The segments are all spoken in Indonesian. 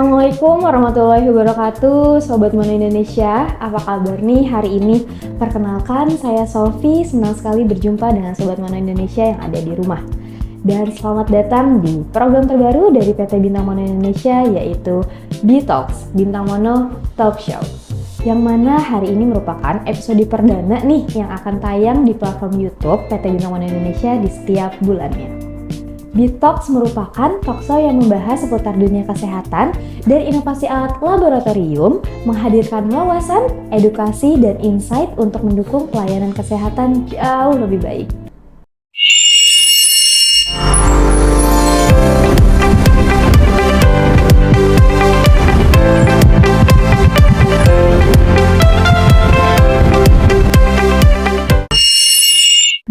Assalamualaikum warahmatullahi wabarakatuh, Sobat Mono Indonesia. Apa kabar nih hari ini? Perkenalkan, saya Solvi, senang sekali berjumpa dengan Sobat Mono Indonesia yang ada di rumah. Dan selamat datang di program terbaru dari PT Bintang Mono Indonesia, yaitu B-Talks, Bintang Mono Talk Show. Yang mana hari ini merupakan episode perdana nih yang akan tayang di platform YouTube PT Bintang Mono Indonesia di setiap bulannya. B-Talks merupakan talkshow yang membahas seputar dunia kesehatan dan inovasi alat laboratorium, menghadirkan wawasan, edukasi, dan insight untuk mendukung pelayanan kesehatan jauh lebih baik.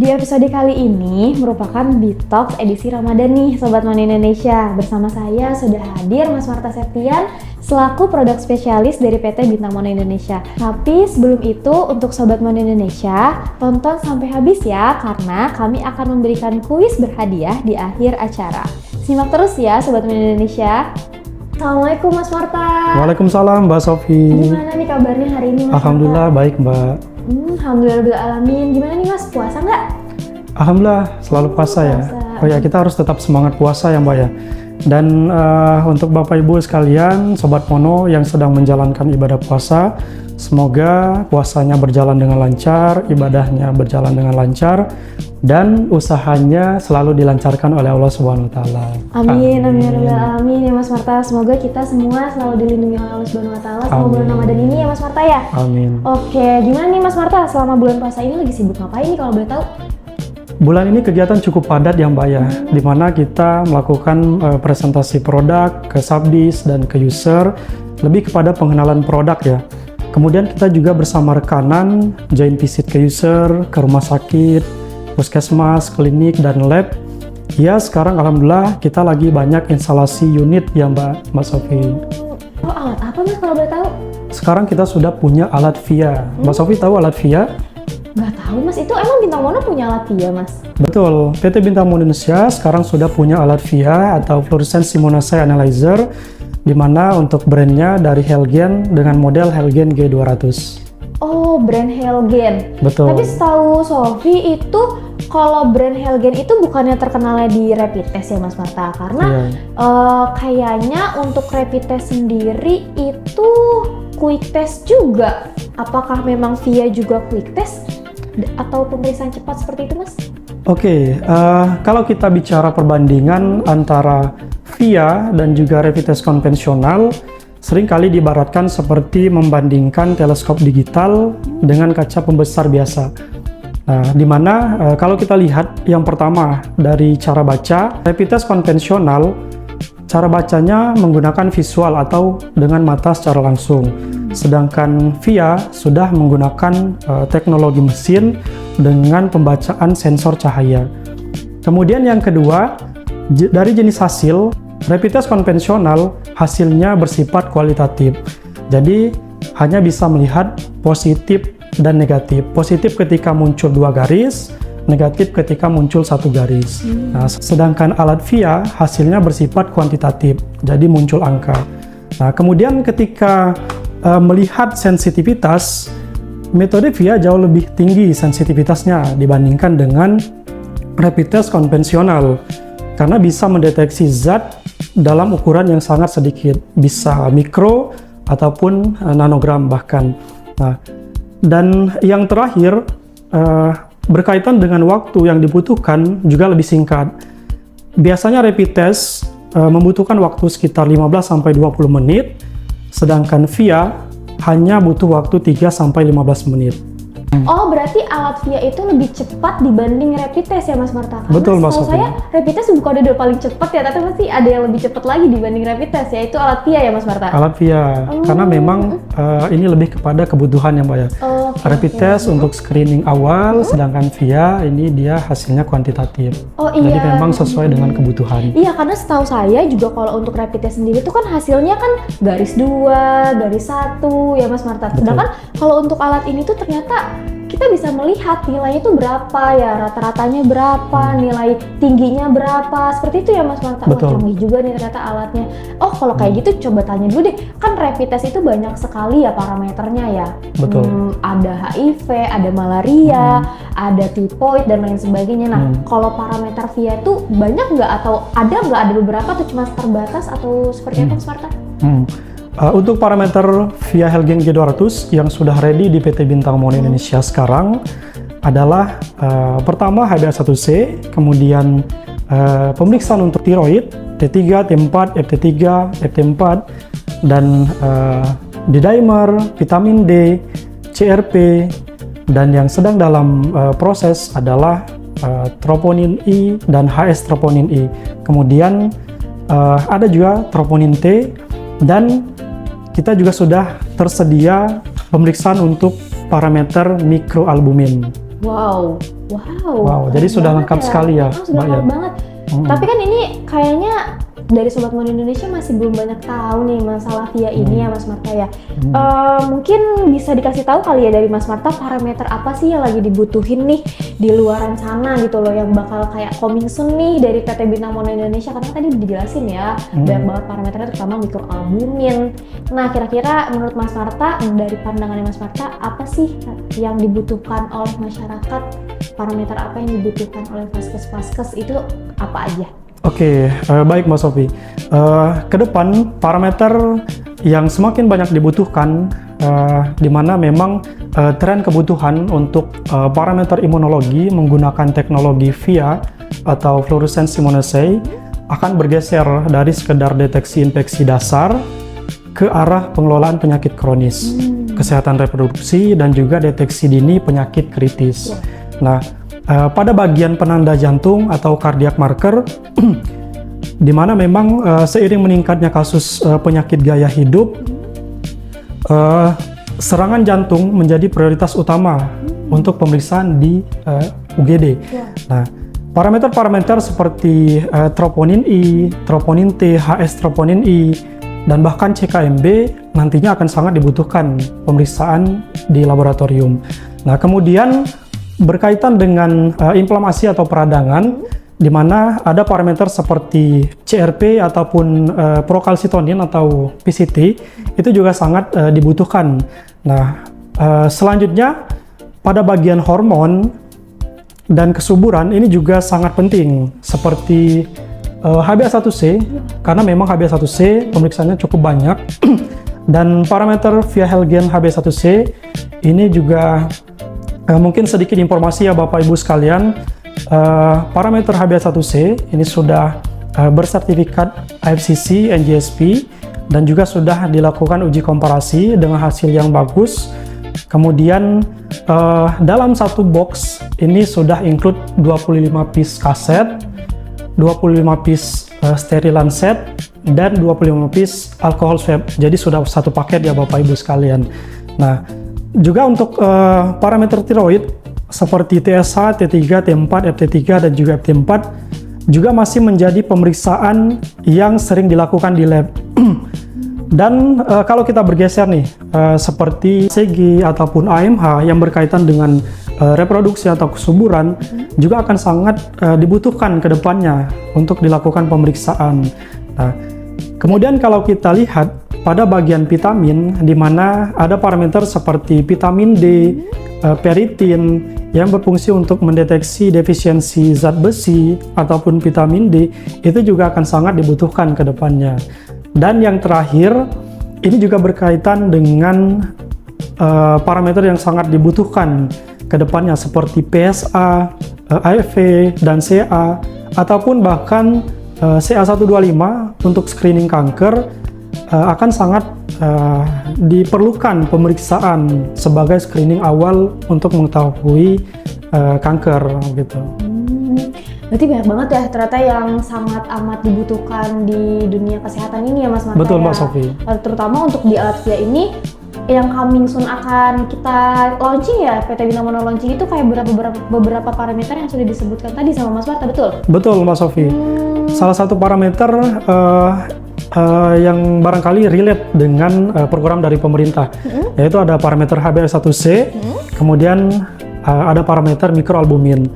Di episode kali ini merupakan B-Talks edisi Ramadan nih Sobat Mono Indonesia. Bersama saya sudah hadir Mas Marta Septian selaku produk spesialis dari PT Bintang Mono Indonesia. Tapi sebelum itu untuk Sobat Mono Indonesia, tonton sampai habis ya karena kami akan memberikan kuis berhadiah di akhir acara. Simak terus ya Sobat Mono Indonesia. Assalamualaikum Mas Marta. Waalaikumsalam Mbak Sofi. Gimana nih kabarnya hari ini Mas Alhamdulillah Marta? Baik Mbak. Alhamdulillahirrahmanirrahim. Gimana nih Mas, puasa nggak? Alhamdulillah selalu puasa ya. Oh ya, kita harus tetap semangat puasa ya Mbak ya. Dan untuk Bapak Ibu sekalian, Sobat Mono yang sedang menjalankan ibadah puasa, semoga puasanya berjalan dengan lancar, ibadahnya berjalan dengan lancar, dan usahanya selalu dilancarkan oleh Allah Subhanahu wa Ta'ala. Amin, amin, amin ya Mas Marta. Semoga kita semua selalu dilindungi oleh Allah Subhanahu wa Ta'ala selama bulan Ramadan ini ya Mas Marta ya. Amin. Oke, gimana nih Mas Marta selama bulan puasa ini lagi sibuk ngapain nih kalau boleh tahu? Bulan ini kegiatan cukup padat ya Mbak ya, di mana kita melakukan presentasi produk ke subdis dan ke user, lebih kepada pengenalan produk ya. Kemudian kita juga bersama rekanan join visit ke user, ke rumah sakit, puskesmas, klinik, dan lab. Ya sekarang alhamdulillah kita lagi banyak instalasi unit ya Mbak Sofi. Oh, alat apa Mas kalau boleh tahu? Sekarang kita sudah punya alat VIA. Mbak Sofi tahu alat VIA? Nggak tahu Mas, itu emang Bintang Mono punya alat VIA Mas? Betul, PT Bintang Mono Indonesia sekarang sudah punya alat VIA atau Fluorescence Immunoassay Analyzer, di mana untuk brandnya dari Helgen dengan model Helgen G200. Oh, brand Helgen. Betul. Tapi setahu Sofi itu kalau brand Helgen itu bukannya terkenalnya di rapid test ya Mas Marta, karena kayaknya untuk rapid test sendiri itu quick test juga. Apakah memang VIA juga quick test atau pemeriksaan cepat seperti itu Mas? Oke, kalau kita bicara perbandingan antara VIA dan juga rapid test konvensional, seringkali diibaratkan seperti membandingkan teleskop digital dengan kaca pembesar biasa. Nah, di mana kalau kita lihat yang pertama dari cara baca, rapid test konvensional cara bacanya menggunakan visual atau dengan mata secara langsung. Sedangkan VIA sudah menggunakan teknologi mesin dengan pembacaan sensor cahaya. Kemudian yang kedua, dari jenis hasil, rapid test konvensional hasilnya bersifat kualitatif. Jadi hanya bisa melihat positif dan negatif. Positif ketika muncul 2 garis, negatif ketika muncul 1 garis. Nah, sedangkan alat VIA hasilnya bersifat kuantitatif, jadi muncul angka. Nah, kemudian ketika melihat sensitivitas, metode VIA jauh lebih tinggi sensitivitasnya dibandingkan dengan rapid test konvensional, karena bisa mendeteksi zat dalam ukuran yang sangat sedikit, bisa mikro ataupun nanogram bahkan. Nah, dan yang terakhir, berkaitan dengan waktu yang dibutuhkan juga lebih singkat. Biasanya rapid test membutuhkan waktu sekitar 15-20 menit, sedangkan VIA hanya butuh waktu 3-15 menit. Oh, berarti alat VIA itu lebih cepat dibanding rapid test ya Mas Marta? Karena Betul Mas Sofi. Saya rapid test bukan udah paling cepat ya, tapi pasti ada yang lebih cepat lagi dibanding rapid test, yaitu alat VIA ya Mas Marta? Alat VIA, karena memang ini lebih kepada kebutuhan ya Mbak ya. Rapid test untuk screening awal, sedangkan VIA ini dia hasilnya kuantitatif. Oh iya. Jadi memang sesuai dengan kebutuhan. Iya, karena setahu saya juga kalau untuk rapid test sendiri itu kan hasilnya kan garis 2, garis 1 ya Mas Marta. Sedangkan kalau untuk alat ini tuh ternyata kita bisa melihat nilainya itu berapa ya, rata-ratanya berapa, nilai tingginya berapa, seperti itu ya Mas Marta. Wah, Betul. canggih juga nih ternyata alatnya. Oh, kalau kayak gitu coba tanya dulu deh, kan rapid test itu banyak sekali ya parameternya ya. Betul. Ada HIV, ada malaria, ada tipoid dan lain sebagainya. Nah, kalau parameter VIA itu banyak nggak atau ada beberapa atau cuma terbatas atau seperti apa Mas Marta? Untuk parameter VIA Helgen G200 yang sudah ready di PT Bintang Mono Indonesia sekarang adalah pertama HbA1c, kemudian pemeriksaan untuk tiroid, T3, T4, FT3, FT4, dan D-dimer, vitamin D, CRP, dan yang sedang dalam proses adalah troponin I dan HS troponin I. Kemudian ada juga troponin T, dan kita juga sudah tersedia pemeriksaan untuk parameter mikroalbumin. Wow, Jadi keren sudah banget lengkap sekali ya, sudah Mbak lengkap Yan. banget. Tapi kan ini kayaknya dari Sobat Mono Indonesia masih belum banyak tahu nih masalah VIA ini ya Mas Marta ya. Mungkin bisa dikasih tahu kali ya dari Mas Marta parameter apa sih yang lagi dibutuhin nih di luaran sana gitu loh, yang bakal kayak coming soon nih dari PT Bintang Mono Indonesia, karena tadi dijelasin ya banyak banget parameternya terutama mikroalbumin. Nah, kira-kira menurut Mas Marta, dari pandangannya Mas Marta, apa sih yang dibutuhkan oleh masyarakat? Parameter apa yang dibutuhkan oleh vaskes-vaskes itu apa aja? Oke, baik Mbak Sofi. Ke depan parameter yang semakin banyak dibutuhkan, di mana memang tren kebutuhan untuk parameter imunologi menggunakan teknologi VIA atau fluorescence immunoassay akan bergeser dari sekedar deteksi infeksi dasar ke arah pengelolaan penyakit kronis, kesehatan reproduksi, dan juga deteksi dini penyakit kritis. Nah, pada bagian penanda jantung atau cardiac marker, di mana memang seiring meningkatnya kasus penyakit gaya hidup, serangan jantung menjadi prioritas utama untuk pemeriksaan di UGD. Nah, parameter-parameter seperti troponin I, troponin T, HS troponin I, dan bahkan CKMB nantinya akan sangat dibutuhkan pemeriksaan di laboratorium. Nah, kemudian berkaitan dengan inflamasi atau peradangan, di mana ada parameter seperti CRP ataupun prokalsitonin atau PCT, itu juga sangat dibutuhkan. Nah, selanjutnya pada bagian hormon dan kesuburan ini juga sangat penting, seperti HbA1c, karena memang HbA1c pemeriksaannya cukup banyak, dan parameter VIA Helgen HbA1c ini juga mungkin sedikit informasi ya Bapak Ibu sekalian, parameter HbA1c ini sudah bersertifikat IFCC, NGSP, dan juga sudah dilakukan uji komparasi dengan hasil yang bagus. Kemudian dalam satu box ini sudah include 25 piece kaset, 25 piece sterilan set, dan 25 piece alcohol swab. Jadi sudah satu paket ya Bapak Ibu sekalian. Nah, juga untuk parameter tiroid seperti TSH, T3, T4, FT3, dan juga FT4 juga masih menjadi pemeriksaan yang sering dilakukan di lab. Dan kalau kita bergeser nih, seperti CG ataupun AMH yang berkaitan dengan reproduksi atau kesuburan, juga akan sangat dibutuhkan ke depannya untuk dilakukan pemeriksaan. Nah, kemudian kalau kita lihat pada bagian vitamin, di mana ada parameter seperti vitamin D, peritin, yang berfungsi untuk mendeteksi defisiensi zat besi ataupun vitamin D, itu juga akan sangat dibutuhkan ke depannya. Dan yang terakhir, ini juga berkaitan dengan parameter yang sangat dibutuhkan ke depannya seperti PSA, AFP, dan CA, ataupun bahkan CA125 untuk screening kanker, akan sangat diperlukan pemeriksaan sebagai screening awal untuk mengetahui kanker gitu. Berarti banyak banget ya ternyata yang sangat amat dibutuhkan di dunia kesehatan ini ya Mas Marta. Betul ya? Mbak Sofi. Terutama untuk di alat VIA ini yang coming soon akan kita launching ya, PT Bintang Mono launching itu kayak beberapa parameter yang sudah disebutkan tadi sama Mas Marta, betul? Betul Mbak Sofi. Salah satu parameter yang barangkali relate dengan program dari pemerintah, yaitu ada parameter HbA1c, kemudian ada parameter mikroalbumin.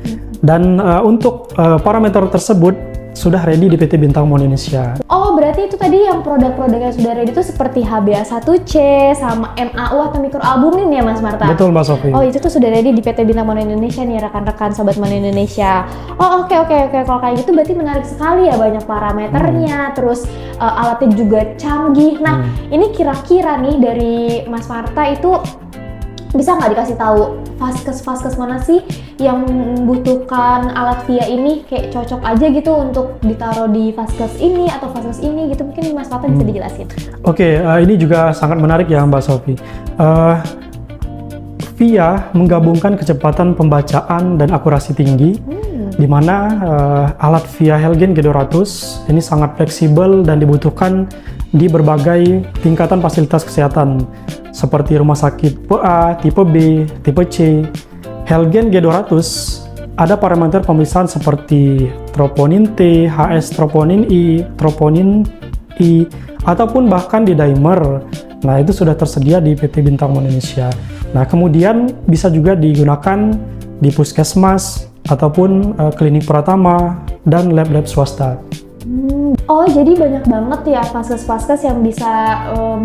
Dan untuk parameter tersebut sudah ready di PT Bintang Mono Indonesia. Oh, berarti itu tadi yang produk-produk yang sudah ready itu seperti HbA1c sama MAU atau mikroalbumin ya Mas Marta? Betul Mbak Sofi. Oh, itu tuh sudah ready di PT Bintang Mono Indonesia nih rekan-rekan Sobat Mono Indonesia. Oh, oke. Kalau kayak gitu berarti menarik sekali ya, banyak parameternya, terus alatnya juga canggih. Nah, ini kira-kira nih dari Mas Marta itu bisa nggak dikasih tahu vaskes mana sih yang membutuhkan alat VIA ini, kayak cocok aja gitu untuk ditaruh di vaskes ini atau vaskes ini gitu, mungkin Mas Marta bisa dijelasin. Oke, ini juga sangat menarik ya Mbak Sofi. VIA menggabungkan kecepatan pembacaan dan akurasi tinggi, di mana alat VIA Helgen G200 ini sangat fleksibel dan dibutuhkan di berbagai tingkatan fasilitas kesehatan seperti rumah sakit tipe A, tipe B, tipe C. Helgen G200 ada parameter pemeriksaan seperti troponin T, HS troponin I, troponin I, ataupun bahkan di dimer. Nah, itu sudah tersedia di PT Bintang Mono Indonesia. Nah, kemudian bisa juga digunakan di puskesmas ataupun klinik Pratama dan lab-lab swasta. Oh, jadi banyak banget ya vaskes-vaskes yang bisa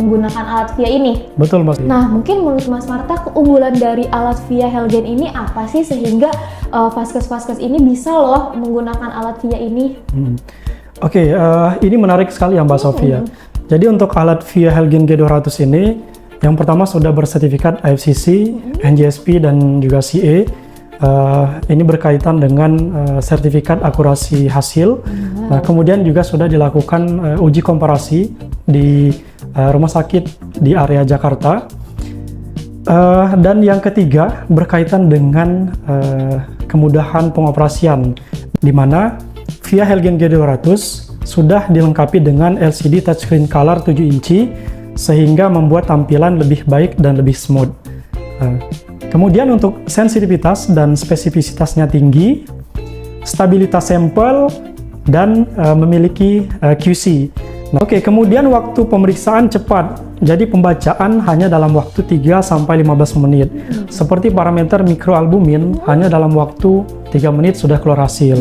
menggunakan alat VIA ini. Betul, Mas. Nah, mungkin menurut Mas Marta keunggulan dari alat VIA Helgen ini apa sih sehingga vaskes-vaskes ini bisa loh menggunakan alat VIA ini? Oke, ini menarik sekali ya Mbak Sofia. Jadi untuk alat VIA Helgen G200 ini, yang pertama sudah bersertifikat IFCC, NGSP, dan juga CE. Ini berkaitan dengan sertifikat akurasi hasil. Nah, kemudian juga sudah dilakukan uji komparasi di rumah sakit di area Jakarta. Dan yang ketiga berkaitan dengan kemudahan pengoperasian, di mana VIA Helgen G200 sudah dilengkapi dengan LCD touchscreen color 7 inci sehingga membuat tampilan lebih baik dan lebih smooth. Kemudian untuk sensitivitas dan spesifisitasnya tinggi, stabilitas sampel, dan memiliki QC. Nah, kemudian waktu pemeriksaan cepat, jadi pembacaan hanya dalam waktu 3-15 menit. Seperti parameter mikroalbumin hanya dalam waktu 3 menit sudah keluar hasil.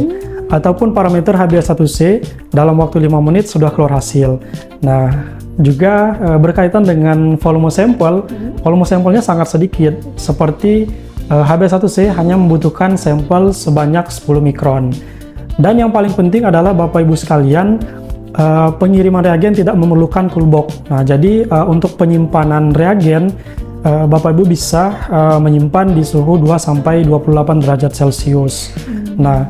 Ataupun parameter HbA1c dalam waktu 5 menit sudah keluar hasil. Nah, juga berkaitan dengan volume sampel, volume sampelnya sangat sedikit, seperti HbA1c hanya membutuhkan sampel sebanyak 10 mikron. Dan yang paling penting adalah Bapak Ibu sekalian, pengiriman reagen tidak memerlukan cool box. Nah, jadi untuk penyimpanan reagen, Bapak Ibu bisa menyimpan di suhu 2-28 derajat Celcius. Nah,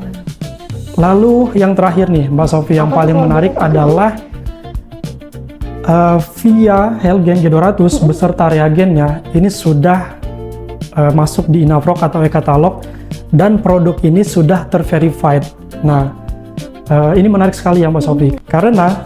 lalu yang terakhir nih Mbak Sofi, yang paling menarik adalah VIA Helgen G200 beserta reagennya ini sudah masuk di Inafrok atau e-katalog, dan produk ini sudah terverified. Nah, ini menarik sekali ya Mbak Sofi, karena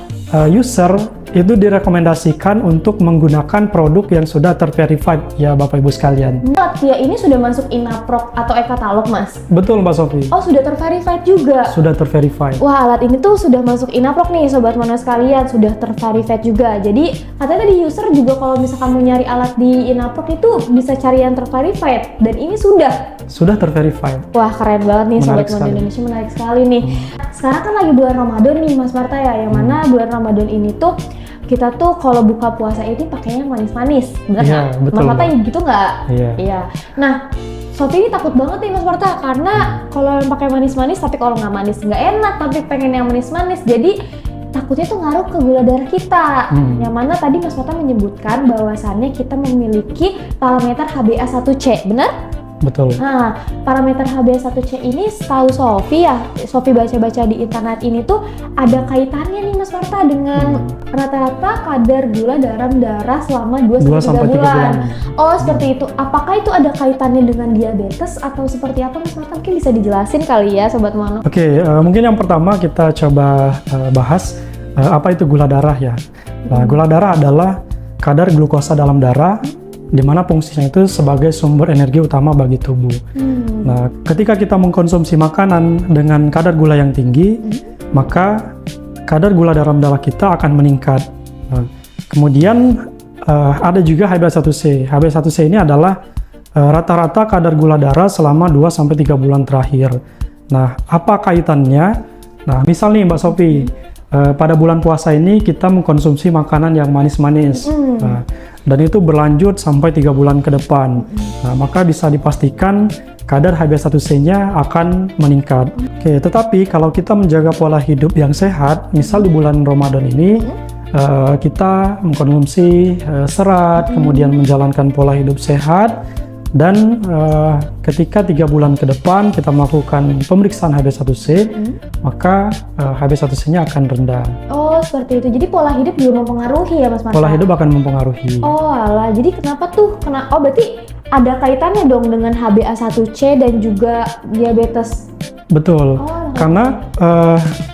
user itu direkomendasikan untuk menggunakan produk yang sudah terverified ya Bapak Ibu sekalian. Alat VIA ini sudah masuk Inafrok atau e-katalog, Mas? Betul Mbak Sofi. Oh, sudah terverified juga? Sudah terverified. Wah, alat ini tuh sudah masuk Inafrok nih Sobat Mono sekalian, sudah terverified juga. Jadi katanya di user juga kalau misalkan mau nyari alat di Inafrok itu bisa cari yang terverified, dan ini sudah terverified. Wah, keren banget nih Menarik Sobat Mono sekali. Indonesia, menarik sekali nih. Sekarang kan lagi bulan Ramadan nih Mas Marta ya, yang mana bulan Ramadan ini tuh kita tuh kalau buka puasa ini pakainya yang manis-manis, bener Iya, nggak? betul, Mas Marta Mbak. gitu nggak? Iya. Nah, Sofi ini takut banget nih Mas Marta, karena kalau yang pakai manis-manis tapi kalau nggak manis nggak enak, tapi pengen yang manis-manis, jadi takutnya tuh ngaruh ke gula darah kita. Yang mana tadi Mas Marta menyebutkan bahwasannya kita memiliki parameter HbA1c, benar? Betul. Nah, parameter HbA1c ini setahu Sofi ya, Sofi baca-baca di internet ini tuh ada kaitannya nih Mas Marta dengan rata-rata kadar gula dalam darah selama 2-3 bulan. Oh, seperti itu. Apakah itu ada kaitannya dengan diabetes atau seperti apa Mas Marta? Mungkin bisa dijelasin kali ya Sobat Mono. Oke, mungkin yang pertama kita coba bahas apa itu gula darah ya. Nah, gula darah adalah kadar glukosa dalam darah, di mana fungsinya itu sebagai sumber energi utama bagi tubuh. Nah, ketika kita mengkonsumsi makanan dengan kadar gula yang tinggi, maka kadar gula dalam darah kita akan meningkat. Nah, kemudian ada juga HbA1c. HbA1c ini adalah rata-rata kadar gula darah selama 2-3 bulan terakhir. Nah, apa kaitannya? Nah, misal nih Mbak Sofi, pada bulan puasa ini kita mengkonsumsi makanan yang manis-manis. Nah, dan itu berlanjut sampai 3 bulan ke depan. Nah, maka bisa dipastikan kadar HbA1c-nya akan meningkat. Oke, tetapi kalau kita menjaga pola hidup yang sehat, misal di bulan Ramadan ini, kita mengkonsumsi serat, kemudian menjalankan pola hidup sehat, dan ketika 3 bulan ke depan kita melakukan pemeriksaan HbA1c, maka HbA1c-nya akan rendah. Oh, seperti itu. Jadi pola hidup juga mempengaruhi ya, Mas Marta? Pola hidup akan mempengaruhi. Oh, alah. Jadi kenapa tuh? Oh, berarti ada kaitannya dong dengan HbA1c dan juga diabetes. Betul, karena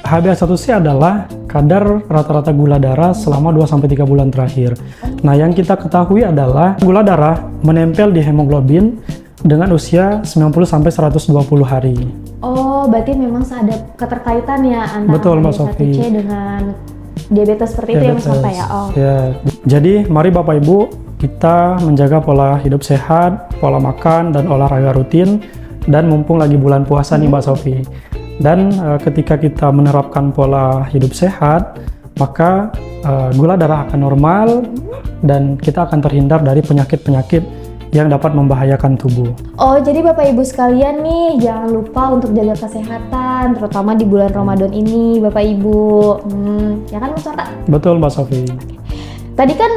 HbA1c adalah kadar rata-rata gula darah selama 2-3 bulan terakhir. Nah, yang kita ketahui adalah gula darah menempel di hemoglobin dengan usia 90-120 hari. Oh, berarti memang ada keterkaitannya antara HbA1c dengan diabetes seperti itu ya, Mas Marta ya? Oh. Ya, jadi mari Bapak Ibu kita menjaga pola hidup sehat, pola makan, dan olahraga rutin. Dan mumpung lagi bulan puasa nih Mbak Sofi. Dan ketika kita menerapkan pola hidup sehat, maka gula darah akan normal dan kita akan terhindar dari penyakit-penyakit yang dapat membahayakan tubuh. Oh, jadi Bapak Ibu sekalian nih, jangan lupa untuk jaga kesehatan, terutama di bulan Ramadan ini, Bapak Ibu. Ya kan Mas Marta? Betul Mbak Sofi. Tadi kan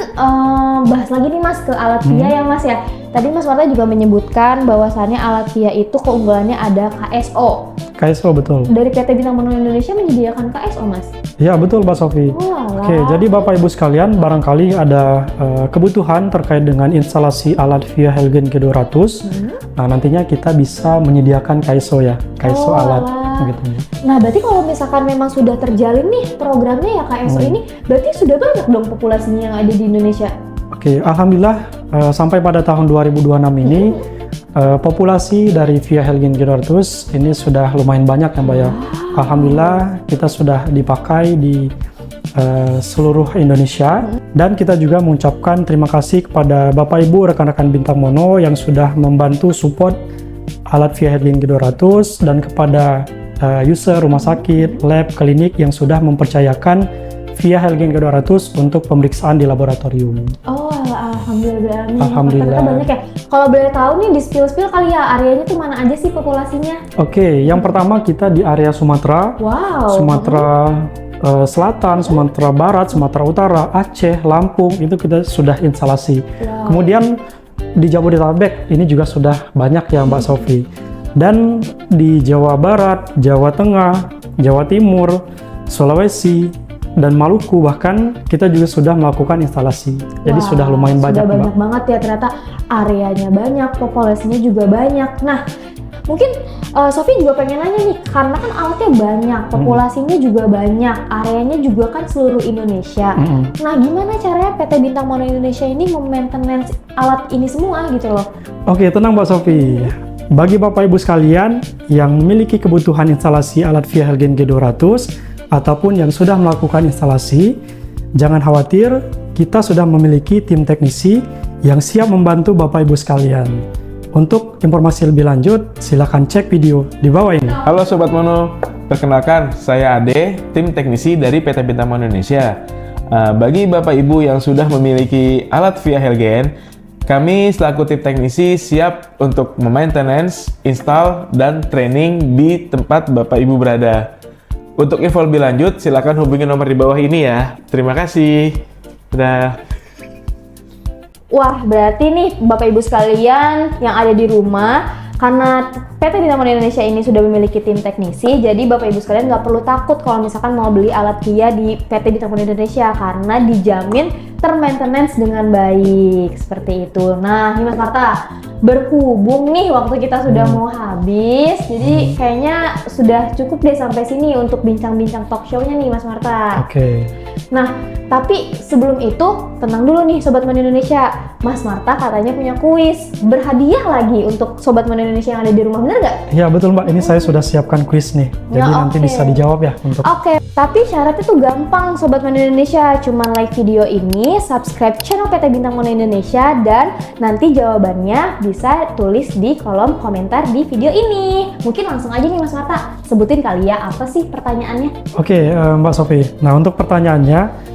bahas lagi nih Mas ke alat VIA ya Mas ya. Tadi Mas Marta juga menyebutkan bahwasannya alat VIA itu keunggulannya ada KSO. KSO betul. Dari PT Bintang Mono Indonesia menyediakan KSO Mas? Ya betul Mbak Sofi. Oke, jadi Bapak Ibu sekalian barangkali ada kebutuhan terkait dengan instalasi alat VIA Helgen G200. Nah, nantinya kita bisa menyediakan KSO ya, KSO alat. Gitu. Nah, berarti kalau misalkan memang sudah terjalin nih programnya ya KSO ini, berarti sudah banyak dong populasinya yang ada di Indonesia? Oke, alhamdulillah sampai pada tahun 2026 ini populasi dari VIA Helgen G200 ini sudah lumayan banyak ya Mbak ya. Alhamdulillah kita sudah dipakai di seluruh Indonesia, dan kita juga mengucapkan terima kasih kepada Bapak Ibu rekan-rekan Bintang Mono yang sudah membantu support alat VIA Helgen G200 dan kepada user rumah sakit, lab, klinik yang sudah mempercayakan VIA Helgen G200 untuk pemeriksaan di laboratorium. Oh, alhamdulillah. Alhamdulillah. Ternyata banyak ya. Kalau boleh tahu nih di spill kali ya, areanya tuh mana aja sih populasinya? Oke, yang pertama kita di area Sumatera. Wow. Sumatera Selatan, Sumatera Barat, Sumatera Utara, Aceh, Lampung, itu kita sudah instalasi. Wow. Kemudian di Jabodetabek ini juga sudah banyak ya Mbak Sofi. Dan di Jawa Barat, Jawa Tengah, Jawa Timur, Sulawesi, dan Maluku bahkan kita juga sudah melakukan instalasi. Jadi sudah lumayan banyak. Sudah banyak banget ya, ternyata areanya banyak, populasinya juga banyak. Nah, mungkin Sofi juga pengen nanya nih, karena kan alatnya banyak, populasinya juga banyak, areanya juga kan seluruh Indonesia. Nah, gimana caranya PT Bintang Mono Indonesia ini memaintenance alat ini semua gitu loh? Oke, tenang Mbak Sofi. Bagi Bapak Ibu sekalian yang memiliki kebutuhan instalasi alat VIA Helgen G200 ataupun yang sudah melakukan instalasi, jangan khawatir, kita sudah memiliki tim teknisi yang siap membantu Bapak Ibu sekalian. Untuk informasi lebih lanjut, silakan cek video di bawah ini. Halo Sobat Mono, perkenalkan saya Ade, tim teknisi dari PT Bintang Mono Indonesia. Bagi Bapak Ibu yang sudah memiliki alat VIA Helgen, kami selaku tim teknisi siap untuk memaintenance, install, dan training di tempat Bapak Ibu berada. Untuk info lebih lanjut, silakan hubungi nomor di bawah ini ya. Terima kasih. Dadah. Wah, berarti nih Bapak Ibu sekalian yang ada di rumah, karena PT Bintang Mono Indonesia ini sudah memiliki tim teknisi, jadi Bapak Ibu sekalian nggak perlu takut kalau misalkan mau beli alat VIA di PT Bintang Mono Indonesia, karena dijamin termaintenance dengan baik, seperti itu. Nah, ini Mas Marta, berhubung nih waktu kita sudah mau habis, jadi kayaknya sudah cukup deh sampai sini untuk bincang-bincang talk show-nya nih Mas Marta. Oke. Nah, Tapi sebelum itu, tenang dulu nih Sobat Mono Indonesia. Mas Marta katanya punya kuis, berhadiah lagi untuk Sobat Mono Indonesia yang ada di rumah, bener nggak? Ya betul Mbak, ini saya sudah siapkan kuis nih. Jadi nanti bisa dijawab ya untuk. Oke, tapi syaratnya tuh gampang Sobat Mono Indonesia. Cuman like video ini, subscribe channel PT Bintang Mono Indonesia, dan nanti jawabannya bisa tulis di kolom komentar di video ini. Mungkin langsung aja nih Mas Marta, sebutin kali ya apa sih pertanyaannya? Oke, Mbak Sofi. Nah untuk pertanyaannya,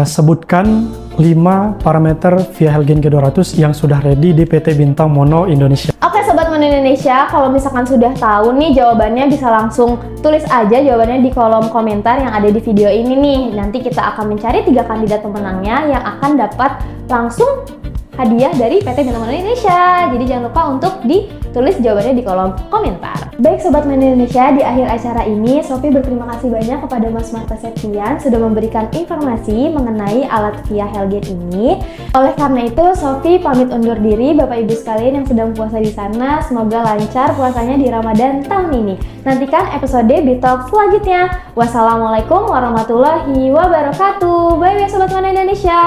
sebutkan 5 parameter VIA Helgen G200 yang sudah ready di PT Bintang Mono Indonesia. Oke Sobat Mono Indonesia, kalau misalkan sudah tahu nih jawabannya, bisa langsung tulis aja jawabannya di kolom komentar yang ada di video ini nih. Nanti kita akan mencari 3 kandidat pemenangnya yang akan dapat langsung hadiah dari PT Bintang Mono Indonesia. Jadi jangan lupa untuk ditulis jawabannya di kolom komentar. Baik Sobat Mono Indonesia, di akhir acara ini Sofi berterima kasih banyak kepada Mas Marta Septian sudah memberikan informasi mengenai alat VIA Helgen ini. Oleh karena itu Sofi pamit undur diri. Bapak Ibu sekalian yang sedang puasa di sana, semoga lancar puasanya di Ramadan tahun ini. Nantikan episode Bitalk selanjutnya. Wassalamualaikum warahmatullahi wabarakatuh. Bye bye Sobat Mono Indonesia.